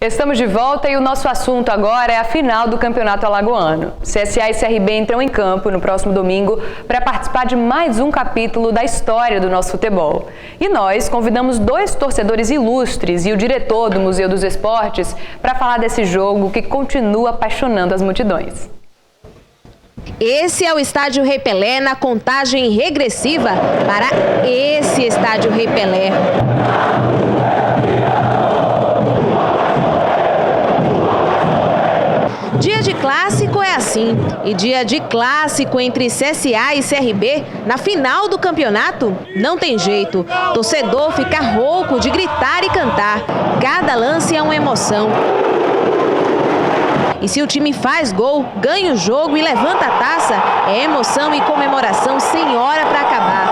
Estamos de volta e o nosso assunto agora é a final do Campeonato Alagoano. CSA e CRB entram em campo no próximo domingo para participar de mais um capítulo da história do nosso futebol. E nós convidamos dois torcedores ilustres e o diretor do Museu dos Esportes para falar desse jogo que continua apaixonando as multidões. Esse é o Estádio Rei Pelé na contagem regressiva para esse Estádio Rei Pelé. Dia de clássico é assim, e dia de clássico entre CSA e CRB, na final do campeonato, não tem jeito. Torcedor fica rouco de gritar e cantar. Cada lance é uma emoção. E se o time faz gol, ganha o jogo e levanta a taça, é emoção e comemoração sem hora para acabar.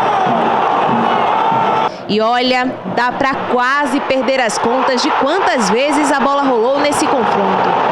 E olha, dá para quase perder as contas de quantas vezes a bola rolou nesse confronto.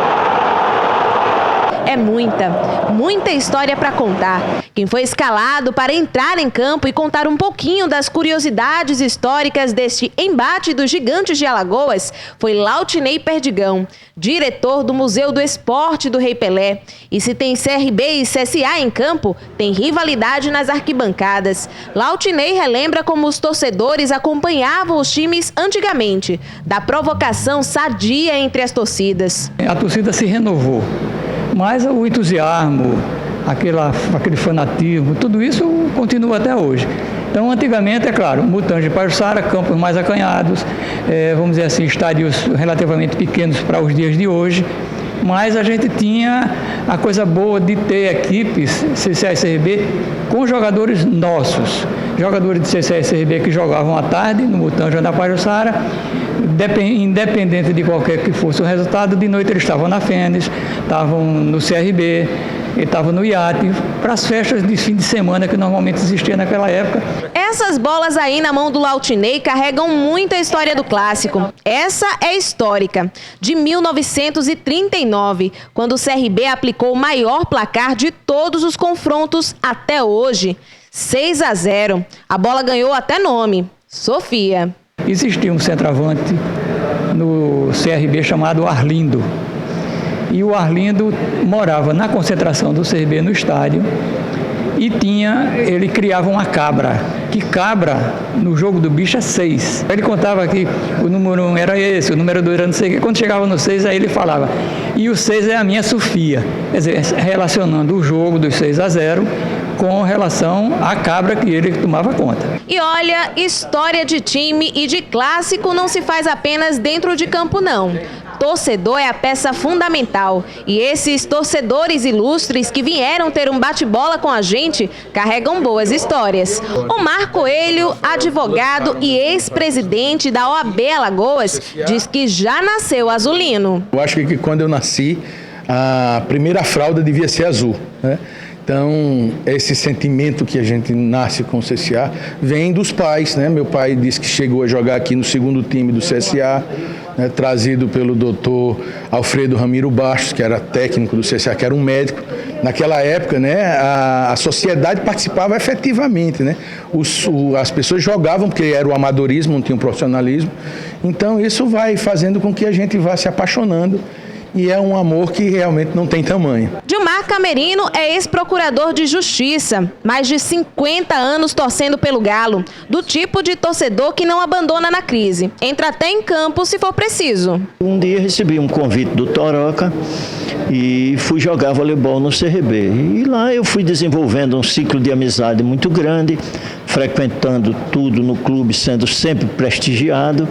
É muita história para contar. Quem foi escalado para entrar em campo e contar um pouquinho das curiosidades históricas deste embate dos gigantes de Alagoas foi Lautinei Perdigão, diretor do Museu do Esporte do Rei Pelé. E se tem CRB e CSA em campo, tem rivalidade nas arquibancadas. Lautinei relembra como os torcedores acompanhavam os times antigamente, da provocação sadia entre as torcidas. A torcida se renovou. Mas o entusiasmo, aquele fanatismo, tudo isso continua até hoje. Então, antigamente, é claro, Mutange de Pajuçara, campos mais acanhados, vamos dizer assim, estádios relativamente pequenos para os dias de hoje, mas a gente tinha a coisa boa de ter equipes, CSA e CRB, com jogadores nossos. Jogadores de CSA e CRB que jogavam à tarde no Mutange da Pajuçara, independente de qualquer que fosse o resultado, de noite eles estavam na Fênix, estavam no CRB, estavam no iate, para as festas de fim de semana que normalmente existia naquela época. Essas bolas aí na mão do Lautinei carregam muita história do clássico. Essa é histórica, de 1939, quando o CRB aplicou o maior placar de todos os confrontos até hoje, 6-0. A bola ganhou até nome, Sofia. Existia um centroavante no CRB chamado Arlindo. E o Arlindo morava na concentração do CRB no estádio e ele criava uma cabra, que cabra no jogo do bicho é 6. Ele contava que o número 1 era esse, o número 2 era não sei o que. Quando chegava no 6, aí ele falava, e o 6 é a minha Sofia. Quer dizer, relacionando o jogo dos 6-0 com relação à cabra que ele tomava conta. E olha, história de time e de clássico não se faz apenas dentro de campo, não. Torcedor é a peça fundamental. E esses torcedores ilustres que vieram ter um bate-bola com a gente carregam boas histórias. O Omar Coelho, advogado e ex-presidente da OAB Alagoas, diz que já nasceu azulino. Eu acho que quando eu nasci, a primeira fralda devia ser azul, né? Então, esse sentimento que a gente nasce com o CSA vem dos pais, né? Meu pai disse que chegou a jogar aqui no segundo time do CSA, né? Trazido pelo doutor Alfredo Ramiro Bastos, que era técnico do CSA, que era um médico. Naquela época, né, a sociedade participava efetivamente, né? As pessoas jogavam porque era o amadorismo, não tinha o profissionalismo. Então, isso vai fazendo com que a gente vá se apaixonando. E é um amor que realmente não tem tamanho. Dilmar Camerino é ex-procurador de justiça, mais de 50 anos torcendo pelo Galo, do tipo de torcedor que não abandona na crise, entra até em campo se for preciso. Um dia recebi um convite do Toroca e fui jogar voleibol no CRB. E lá eu fui desenvolvendo um ciclo de amizade muito grande, frequentando tudo no clube, sendo sempre prestigiado.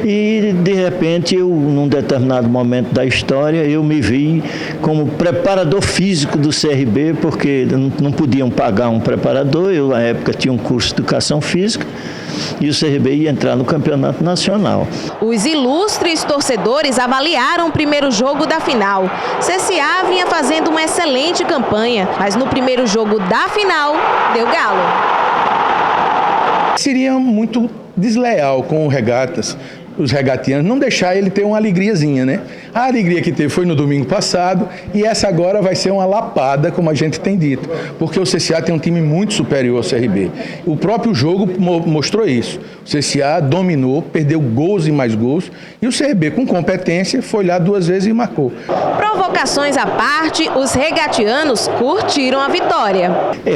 E, de repente, num determinado momento da história, eu me vi como preparador físico do CRB, porque não podiam pagar um preparador. Eu, na época, tinha um curso de educação física e o CRB ia entrar no campeonato nacional. Os ilustres torcedores avaliaram o primeiro jogo da final. CSA vinha fazendo uma excelente campanha, mas no primeiro jogo da final, deu Galo. Seria muito desleal com o Regatas, os regatianos, não deixar ele ter uma alegriazinha, né? A alegria que teve foi no domingo passado e essa agora vai ser uma lapada, como a gente tem dito, porque o CSA tem um time muito superior ao CRB. O próprio jogo mostrou isso. O CSA dominou, perdeu gols e mais gols e o CRB, com competência, foi lá 2 vezes e marcou. Provocações à parte, os regatianos curtiram a vitória.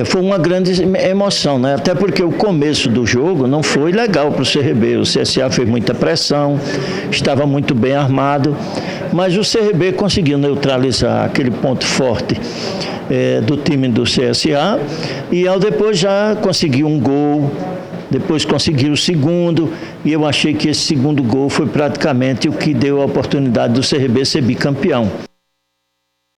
Foi uma grande emoção, né? Até porque o começo do jogo não foi legal para o CRB. O CSA fez muita pressão, estava muito bem armado, mas o CRB conseguiu neutralizar aquele ponto forte do time do CSA e ao depois já conseguiu um gol, depois conseguiu o segundo e eu achei que esse segundo gol foi praticamente o que deu a oportunidade do CRB ser bicampeão.